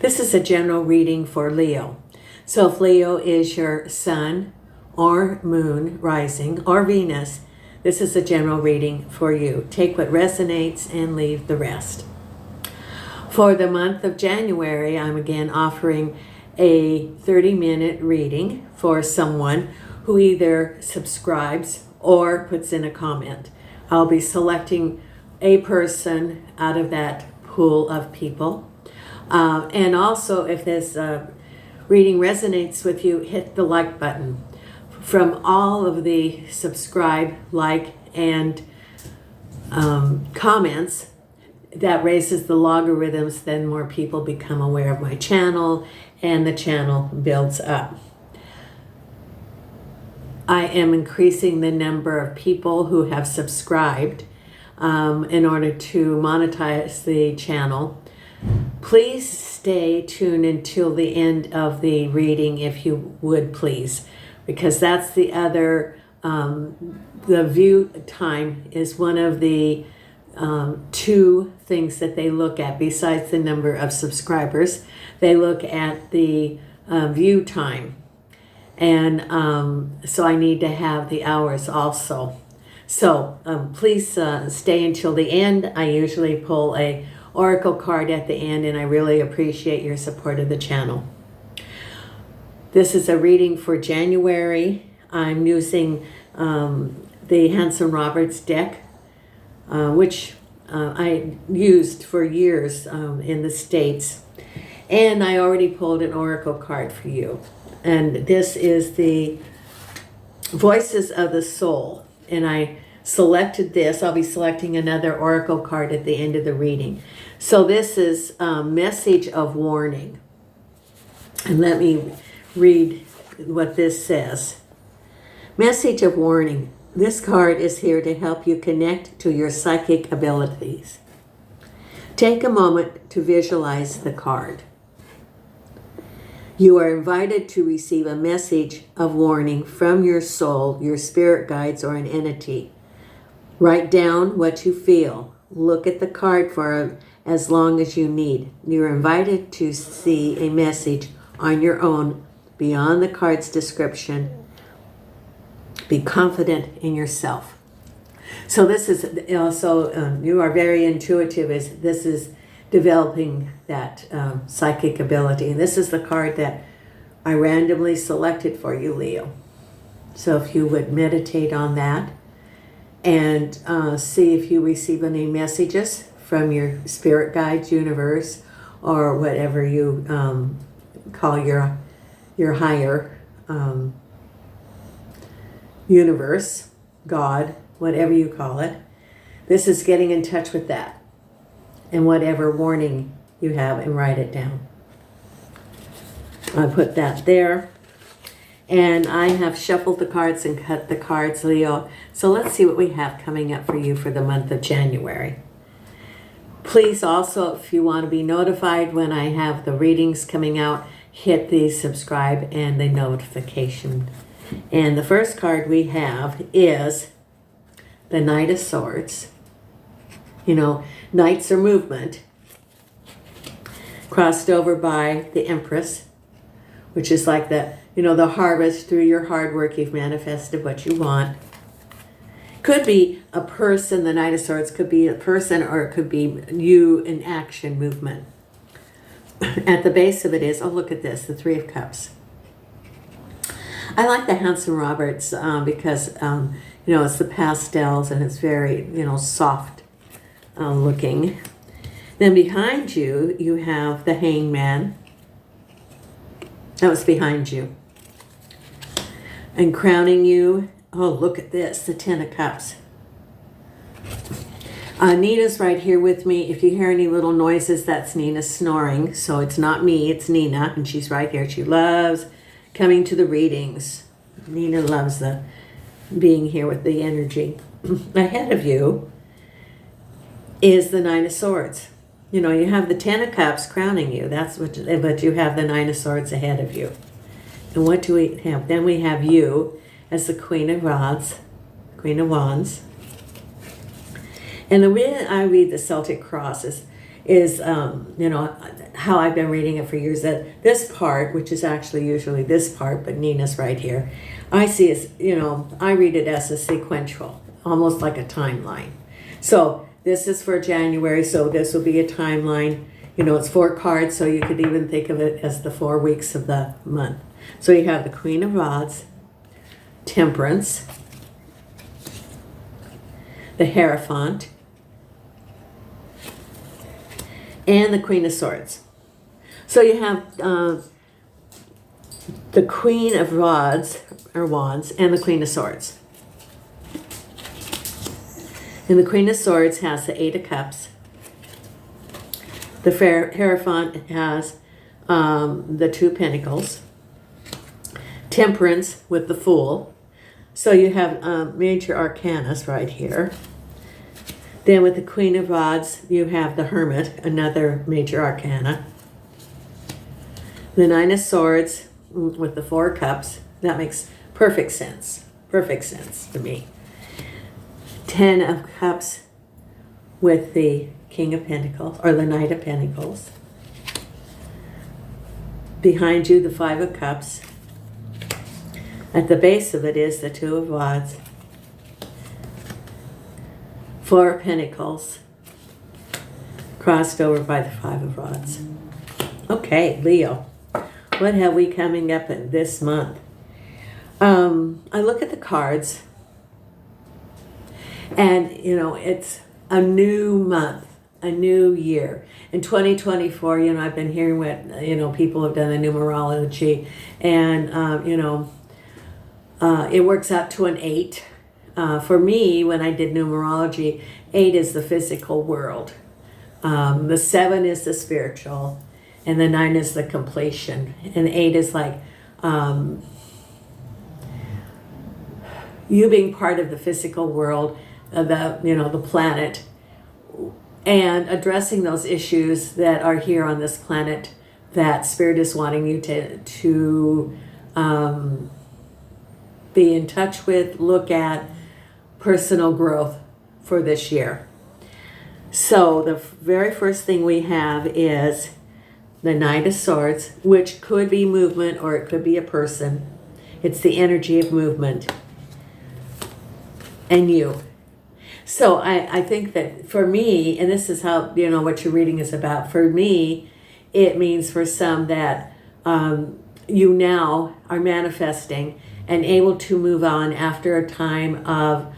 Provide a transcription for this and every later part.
This is a general reading for Leo. So if Leo is your sun or moon rising or Venus, this is a general reading for you. Take what resonates and leave the rest. For the month of January, I'm again offering a 30-minute reading for someone who either subscribes or puts in a comment. I'll be selecting a person out of that pool of people. And also, if this reading resonates with you, hit the like button. From all of the subscribe, like, and comments, that raises the logarithms, then more people become aware of my channel and the channel builds up. I am increasing the number of people who have subscribed in order to monetize the channel. Please stay tuned until the end of the reading, if you would please, because that's the other, the view time is one of the two things that they look at besides the number of subscribers. They look at the view time. And so I need to have the hours also. So please stay until the end. I usually pull a oracle card at the end, and I really appreciate your support of the channel. This is a reading for January. I'm using the Hanson Roberts deck, which I used for years in the States. And I already pulled an oracle card for you. And this is the Voices of the Soul. And I selected this. I'll be selecting another oracle card at the end of the reading. So this is a message of warning. And let me read what this says. Message of warning. This card is here to help you connect to your psychic abilities. Take a moment to visualize the card. You are invited to receive a message of warning from your soul, your spirit guides, or an entity. Write down what you feel. Look at the card for as long as you need. You're invited to see a message on your own beyond the card's description. Be confident in yourself. So this is also, you are very intuitive. This is developing that psychic ability. And this is the card that I randomly selected for you, Leo. So if you would meditate on that and see if you receive any messages from your spirit guides, universe, or whatever you call your higher universe, God, whatever you call it. This is getting in touch with that. And whatever warning you have, and write it down. I put that there. And I have shuffled the cards and cut the cards, Leo. So let's see what we have coming up for you for the month of January. Please also, if you want to be notified when I have the readings coming out, hit the subscribe and the notification. And the first card we have is the Knight of Swords. You know, knights are movement, crossed over by the Empress, which is like the, you know, the harvest. Through your hard work, you've manifested what you want. Could be a person, the Knight of Swords could be a person, or it could be you in action movement. At the base of it is, oh, look at this, the Three of Cups. I like the Hanson Roberts because, you know, it's the pastels and it's very, you know, soft. Looking. Then behind you, you have the Hangman. That was behind you. And crowning you, oh, look at this, the Ten of Cups. Nina's right here with me. If you hear any little noises, that's Nina snoring. So it's not me, it's Nina, and she's right here. She loves coming to the readings. Nina loves the being here with the energy. Ahead of you is the Nine of Swords. You know, you have the Ten of Cups crowning you. That's what, but you have the Nine of Swords ahead of you. And what do we have? Then we have you as the Queen of Rods, Queen of Wands. And the way I read the Celtic Cross is, how I've been reading it for years, that this part, which is actually usually this part, but Nina's right here, I see as, I read it as a sequential, almost like a timeline. So this is for January, so this will be a timeline. It's 4 cards, so you could even think of it as the 4 weeks of the month. So you have the Queen of Rods, Temperance, the Hierophant, and the Queen of Swords. So you have the Queen of Rods, or Wands, and the Queen of Swords. And the Queen of Swords has the 8 of Cups. The Hierophant has the 2 Pentacles. Temperance with the Fool. So you have major arcanas right here. Then with the Queen of Rods, you have the Hermit, another major arcana. The 9 of Swords with the 4 Cups. That makes perfect sense. Perfect sense to me. 10 of Cups with the King of Pentacles, or the Knight of Pentacles. Behind you, the 5 of Cups. At the base of it is the 2 of Wands, 4 of Pentacles, crossed over by the 5 of Rods. Okay, Leo, what have we coming up in this month? I look at the cards, and it's a new month, a new year. In 2024, I've been hearing what people have done the numerology, and it works out to an 8. For me, when I did numerology, 8 is the physical world. The 7 is the spiritual, and the 9 is the completion. And 8 is like you being part of the physical world, the planet, and addressing those issues that are here on this planet that Spirit is wanting you to be in touch with, look at, personal growth for this year. So the very first thing we have is the Knight of Swords, which could be movement or it could be a person. It's the energy of movement. And you. So I think that for me, and this is how, what your reading is about. For me, it means for some that you now are manifesting and able to move on after a time of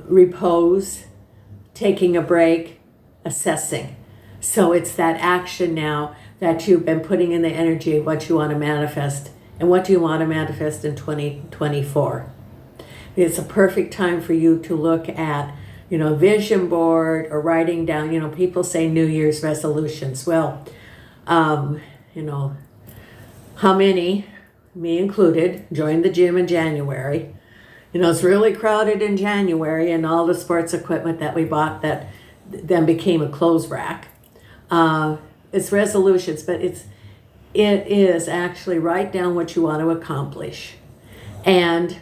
repose, taking a break, assessing. So it's that action now that you've been putting in the energy of what you want to manifest. And what do you want to manifest in 2024? It's a perfect time for you to look at, vision board or writing down, people say New Year's resolutions. Well, how many, me included, joined the gym in January? It's really crowded in January, and all the sports equipment that we bought that then became a clothes rack. It's resolutions, but it is actually write down what you want to accomplish and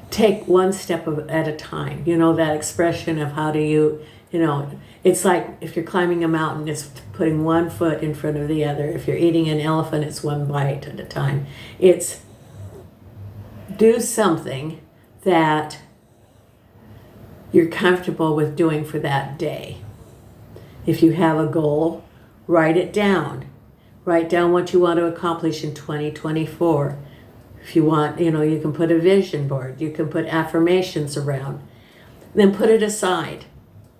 take one step at a time. That expression of how do you, it's like if you're climbing a mountain, it's putting one foot in front of the other. If you're eating an elephant, it's one bite at a time. It's do something that you're comfortable with doing for that day. If you have a goal, write it down. Write down what you want to accomplish in 2024. If you want, you can put a vision board. You can put affirmations around. Then put it aside.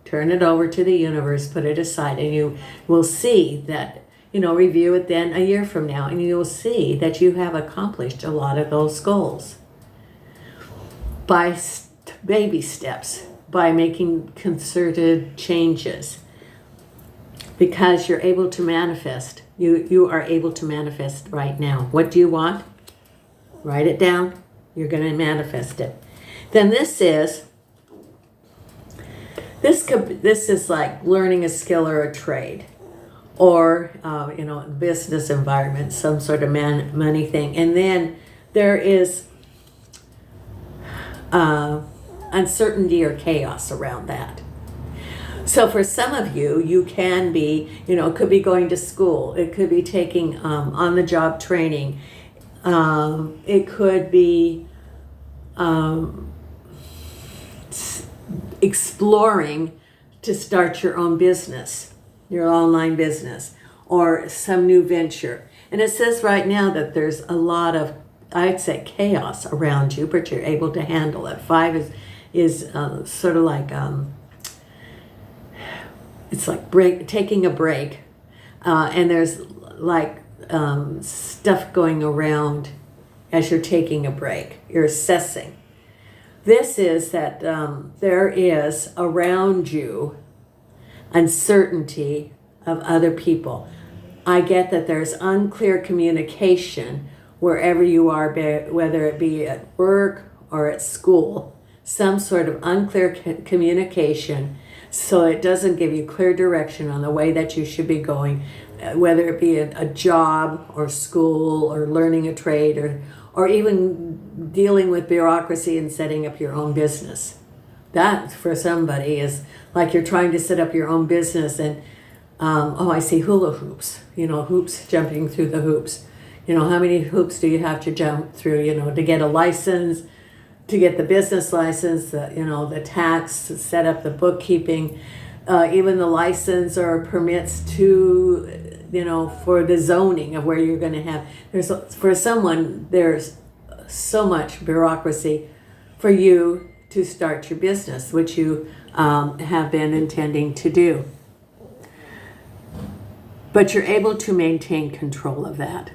Turn it over to the universe, put it aside, and you will see that, review it then a year from now, and you will see that you have accomplished a lot of those goals. By baby steps, by making concerted changes. Because you're able to manifest. You are able to manifest right now. What do you want? Write it down. You're going to manifest it. Then this is like learning a skill or a trade, or business environment, some sort of money thing. And then there is uncertainty or chaos around that. So for some of you, you can be, it could be going to school. It could be taking on-the-job training. It could be exploring to start your own business, your online business, or some new venture. And it says right now that there's a lot of, I'd say, chaos around you, but you're able to handle it. 5 is sort of like, it's like taking a break. And there's like stuff going around as you're taking a break. You're assessing. This is that there is around you uncertainty of other people. I get that there's unclear communication wherever you are, whether it be at work or at school, some sort of unclear communication, so it doesn't give you clear direction on the way that you should be going, whether it be a job or school or learning a trade or even dealing with bureaucracy and setting up your own business. That, for somebody, is like you're trying to set up your own business and, I see hula hoops, hoops, jumping through the hoops. How many hoops do you have to jump through, to get a license, to get the business license, the tax, set up the bookkeeping, even the license or permits to, for the zoning of where you're going to have. For someone, there's so much bureaucracy for you to start your business, which you have been intending to do. But you're able to maintain control of that.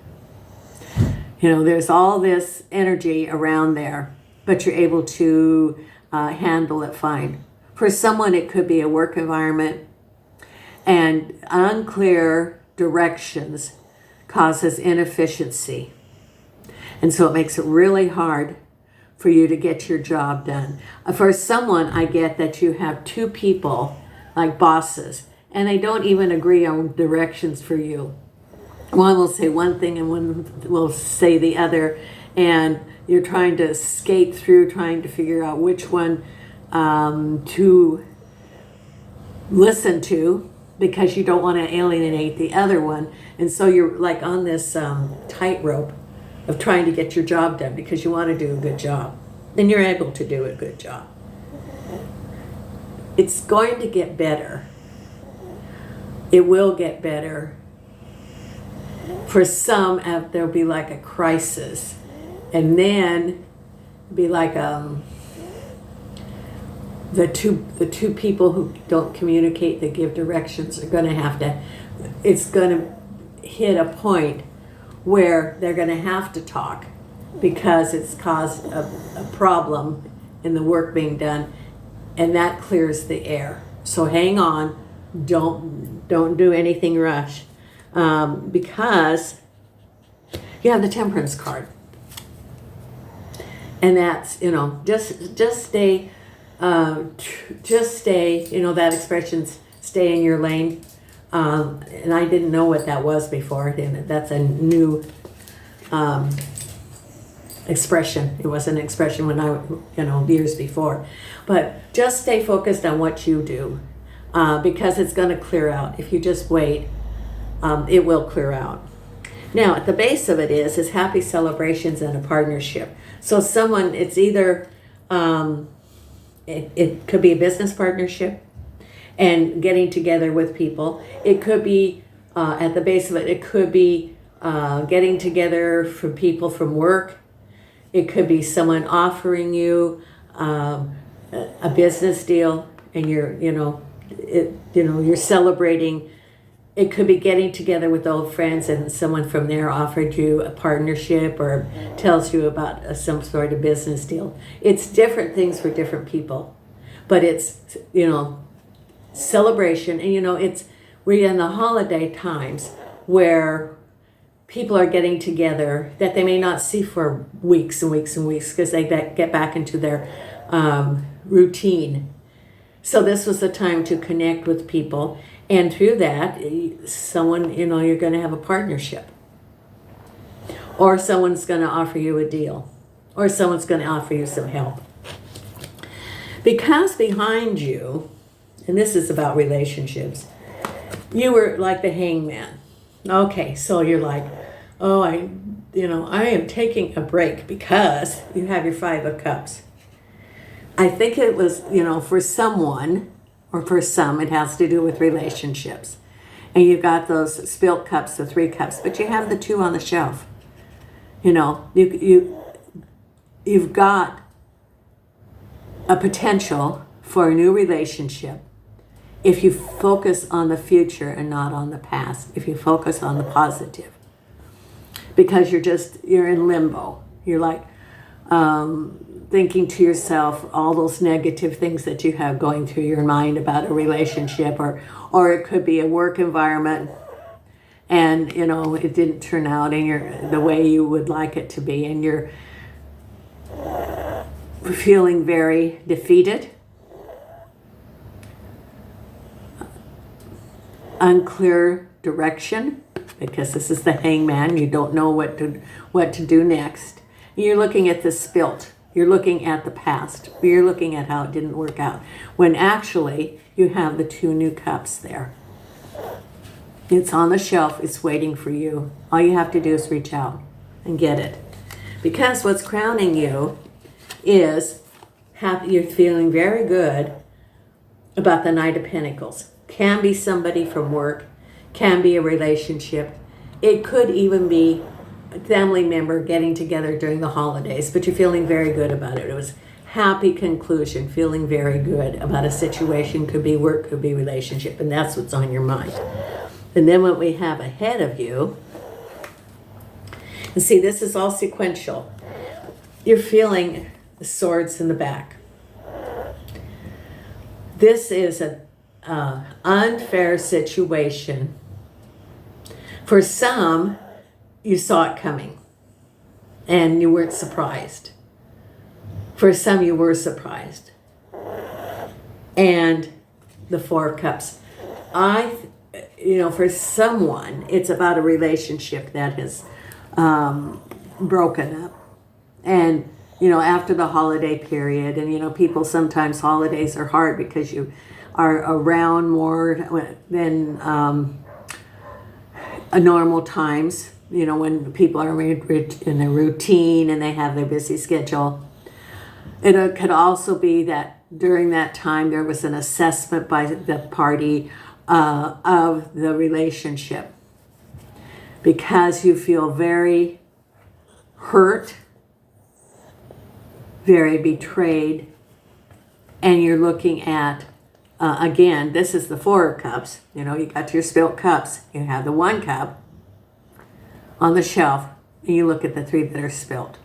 There's all this energy around there, but you're able to handle it fine. For someone, it could be a work environment, and unclear directions causes inefficiency. And so it makes it really hard for you to get your job done. For someone, I get that you have 2 people, like bosses, and they don't even agree on directions for you. One will say one thing and one will say the other, and you're trying to skate through, trying to figure out which one to listen to, because you don't want to alienate the other one. And so you're like on this tightrope of trying to get your job done because you want to do a good job. And you're able to do a good job. It's going to get better. It will get better. For some, there'll be like a crisis. And then be like the two people who don't communicate, that give directions, are going to have to, it's going to hit a point where they're going to have to talk because it's caused a problem in the work being done, and that clears the air. So hang on, don't do anything rush, because you have the Temperance card. And that's, just stay, that expression's stay in your lane. And I didn't know what that was before. And that's a new expression. It was an expression when I, years before. But just stay focused on what you do, because it's going to clear out. If you just wait, it will clear out. Now, at the base of it is happy celebrations and a partnership. So someone, it's either, it could be a business partnership and getting together with people. It could be, at the base of it, it could be getting together for people from work. It could be someone offering you a business deal, and you're celebrating. It could be getting together with old friends and someone from there offered you a partnership or tells you about some sort of business deal. It's different things for different people, but it's, celebration. And, we're in the holiday times where people are getting together that they may not see for weeks and weeks and weeks because they get back into their routine. So this was the time to connect with people. And through that, someone, you're going to have a partnership. Or someone's going to offer you a deal. Or someone's going to offer you some help. Because behind you and this is about relationships. You were like the hangman. Okay, so you're like, oh, I am taking a break because you have your Five of Cups. I think it was, for someone, or for some, it has to do with relationships. And you've got those spilt cups, the 3 cups, but you have the 2 on the shelf. You've got a potential for a new relationship if you focus on the future and not on the past, if you focus on the positive. Because you're in limbo. You're like thinking to yourself all those negative things that you have going through your mind about a relationship, or it could be a work environment and it didn't turn out in the way you would like it to be, and you're feeling very defeated, unclear direction, because this is the hangman. You don't know what to do next. You're looking at the spilt. You're looking at the past. You're looking at how it didn't work out, when actually you have the 2 new cups there. It's on the shelf. It's waiting for you. All you have to do is reach out and get it. Because what's crowning you is you're feeling very good about the Knight of Pentacles. Can be somebody from work, can be a relationship. It could even be a family member getting together during the holidays, but you're feeling very good about it. It was happy conclusion, feeling very good about a situation. Could be work, could be relationship, and that's what's on your mind. And then what we have ahead of you, and see, this is all sequential. You're feeling the swords in the back. This is an unfair situation. For some, you saw it coming and you weren't surprised. For some, you were surprised. And the 4 of Cups. For someone, it's about a relationship that has broken up. And, after the holiday period, and, people sometimes holidays are hard because you are around more than normal times, when people are in a routine and they have their busy schedule. It could also be that during that time there was an assessment by the party of the relationship, because you feel very hurt, very betrayed, and you're looking at, again, this is the 4 of Cups. You got your spilt cups. You have the 1 cup on the shelf, and you look at the 3 that are spilt.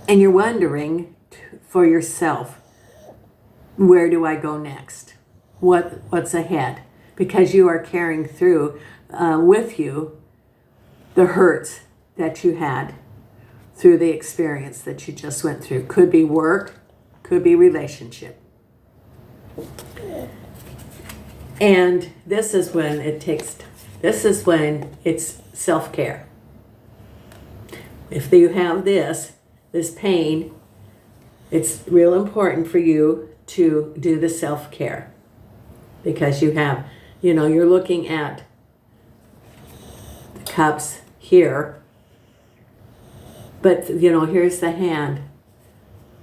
And you're wondering for yourself, where do I go next? What's ahead? Because you are carrying through with you the hurts that you had through the experience that you just went through. Could be work, could be relationship. And this is when it's self-care. If you have this pain, it's real important for you to do the self-care, because you have, you're looking at the cups here, but here's the hand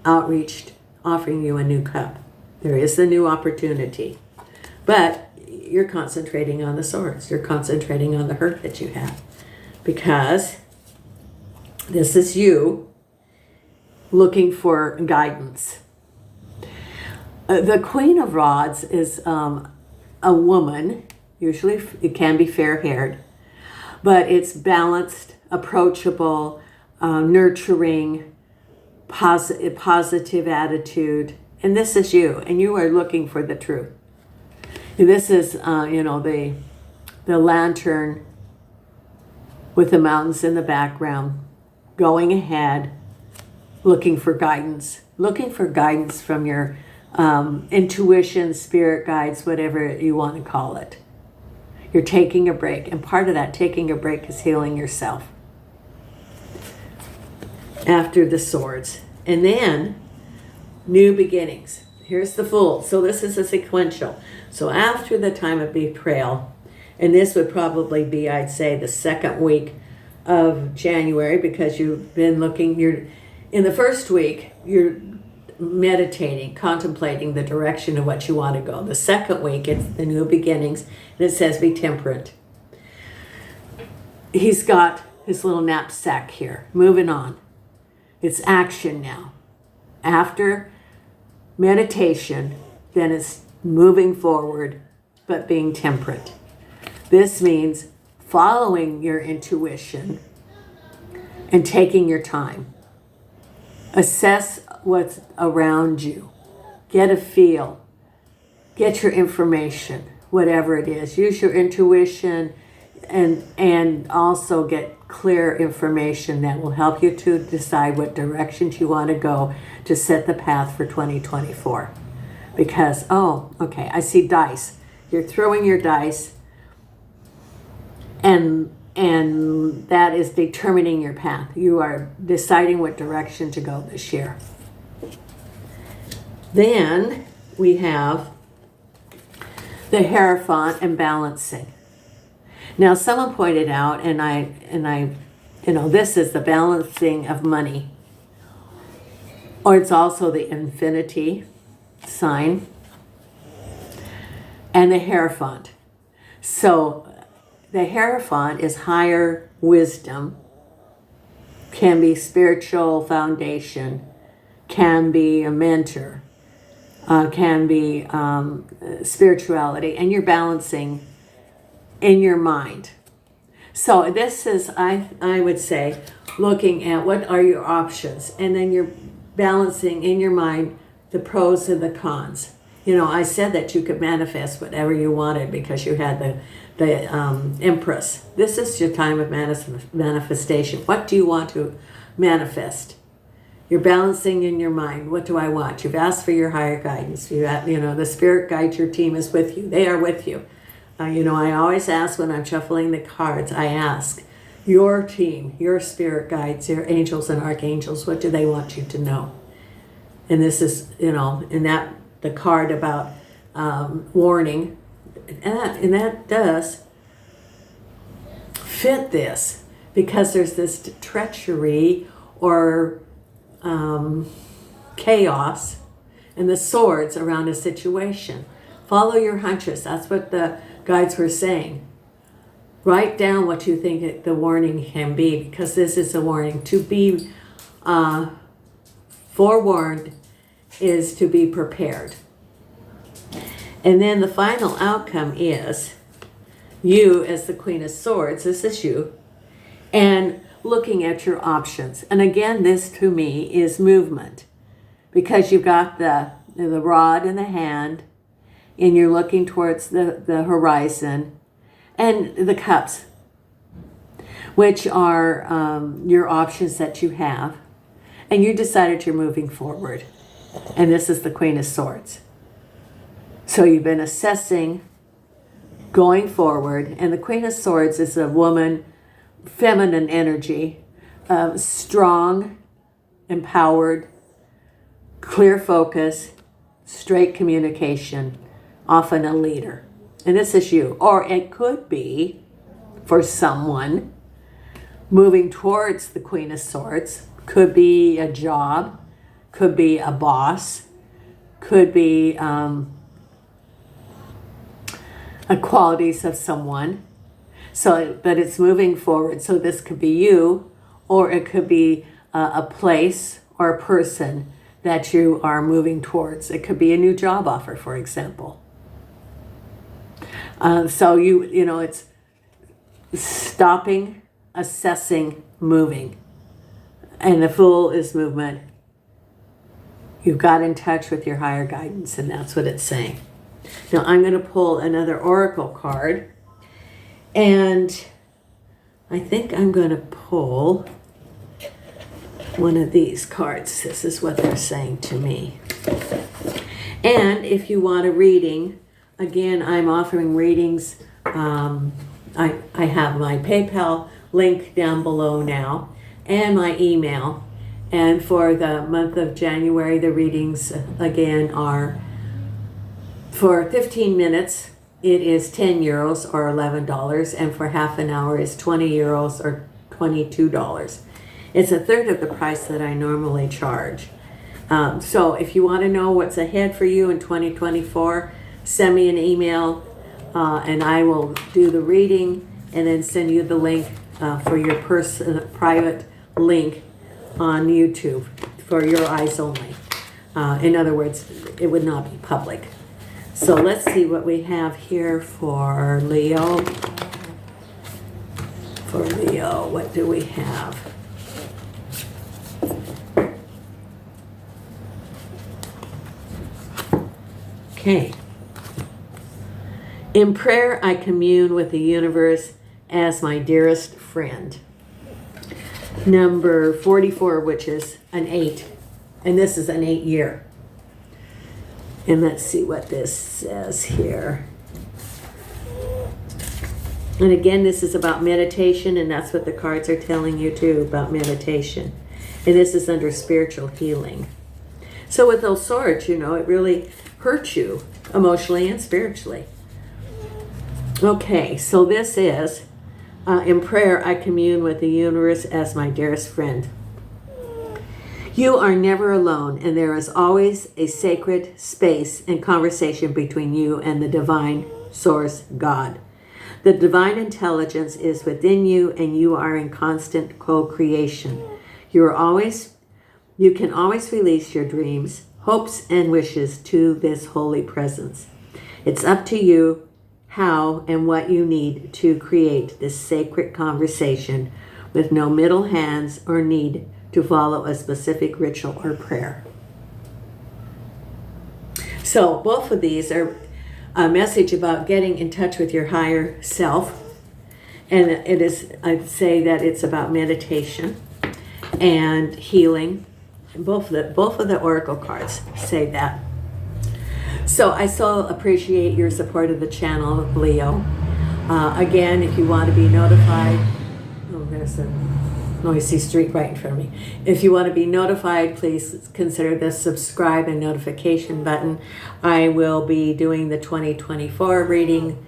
outreached, offering you a new cup. There is the new opportunity, but you're concentrating on the swords. You're concentrating on the hurt that you have, because this is you looking for guidance. The Queen of Rods is a woman. Usually it can be fair-haired, but it's balanced, approachable, nurturing, positive attitude. And this is you, and you are looking for the truth. And this is, the lantern with the mountains in the background, going ahead, looking for guidance from your intuition, spirit guides, whatever you want to call it. You're taking a break, and part of that taking a break is healing yourself. After the swords. And then new beginnings. here's the Fool. So this is a sequential. So after the time of betrayal, and this would probably be, I'd say, the second week of January, because you've been looking, you're in the first week, you're meditating, contemplating the direction of what you want to go. The second week, it's the new beginnings, and it says be temperate. He's got his little knapsack here. Moving on. It's action now. After meditation, then it's moving forward, but being temperate. This means following your intuition and taking your time. Assess what's around you. Get a feel. Get your information, whatever it is. Use your intuition and also get clear information that will help you to decide what directions you want to go to set the path for 2024. Because, okay, I see dice. You're throwing your dice, and that is determining your path. You are deciding what direction to go this year. Then we have the Hierophant and balancing. Now, someone pointed out, and I, this is the balancing of money, or it's also the infinity sign, and the Hierophant. So the Hierophant is higher wisdom, can be spiritual foundation, can be a mentor, can be spirituality, and you're balancing in your mind. So this is, I would say, looking at what are your options, and then you're balancing in your mind the pros and the cons. I said that you could manifest whatever you wanted because you had the Empress. This is your time of manifestation. What do you want to manifest? You're balancing in your mind. What do I want? You've asked for your higher guidance. The spirit guide, your team is with you. They are with you. I always ask when I'm shuffling the cards, I ask your team, your spirit guides, your angels and archangels, what do they want you to know? And this is, in that, the card about warning, and that does fit this, because there's this treachery or chaos and the swords around a situation. Follow your hunches. That's what the guides were saying. Write down what you think the warning can be, because this is a warning. To be forewarned is to be prepared. And then the final outcome is you as the Queen of Swords, this is you, and looking at your options. And again, this to me is movement, because you've got the rod in the hand, and you're looking towards the horizon, and the cups, which are your options that you have, and you decided you're moving forward. And this is the Queen of Swords. So you've been assessing, going forward, and the Queen of Swords is a woman, feminine energy, strong, empowered, clear focus, straight communication, often a leader. And this is you. Or it could be, for someone, moving towards the Queen of Swords. Could be a job, could be a boss, could be qualities of someone. So, but it's moving forward. So this could be you, or it could be a place or a person that you are moving towards. It could be a new job offer, for example. So it's stopping, assessing, moving. And the Fool is movement. You've got in touch with your higher guidance, and that's what it's saying. Now I'm going to pull another oracle card, and I think I'm going to pull one of these cards. This is what they're saying to me. And if you want a reading, again, I'm offering readings. I have my PayPal link down below now, and my email. And for the month of January, the readings again are for 15 minutes, it is 10 euros or $11, and for half an hour is 20 euros or $22. It's a third of the price that I normally charge. So if you want to know what's ahead for you in 2024, send me an email and I will do the reading and then send you the link for your private link on YouTube for your eyes only. In other words, it would not be public. So let's see what we have here for Leo. For Leo, what do we have? Okay. In prayer, I commune with the universe as my dearest friend. Number 44, which is an 8. And this is an 8 year. And let's see what this says here. And again, this is about meditation, and that's what the cards are telling you too, about meditation. And this is under spiritual healing. So with those swords, you know, it really hurts you emotionally and spiritually. Okay, so this is, in prayer, I commune with the universe as my dearest friend. You are never alone, and there is always a sacred space and conversation between you and the divine source, God. The divine intelligence is within you, and you are in constant co-creation. You can always release your dreams, hopes, and wishes to this holy presence. It's up to you how and what you need to create this sacred conversation with no middle hands or need to follow a specific ritual or prayer. So both of these are a message about getting in touch with your higher self. And it is, I'd say that it's about meditation and healing. Both of the oracle cards say that. So I so appreciate your support of the channel, Leo. Again, if you want to be notified, there's a noisy street right in front of me. If you want to be notified, please consider the subscribe and notification button. I will be doing the 2024 reading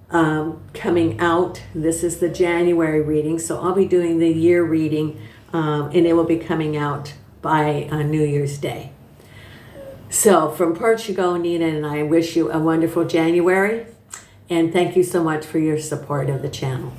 coming out. This is the January reading, so I'll be doing the year reading, and it will be coming out by New Year's Day. So from Portugal, Nina and I wish you a wonderful January, and thank you so much for your support of the channel.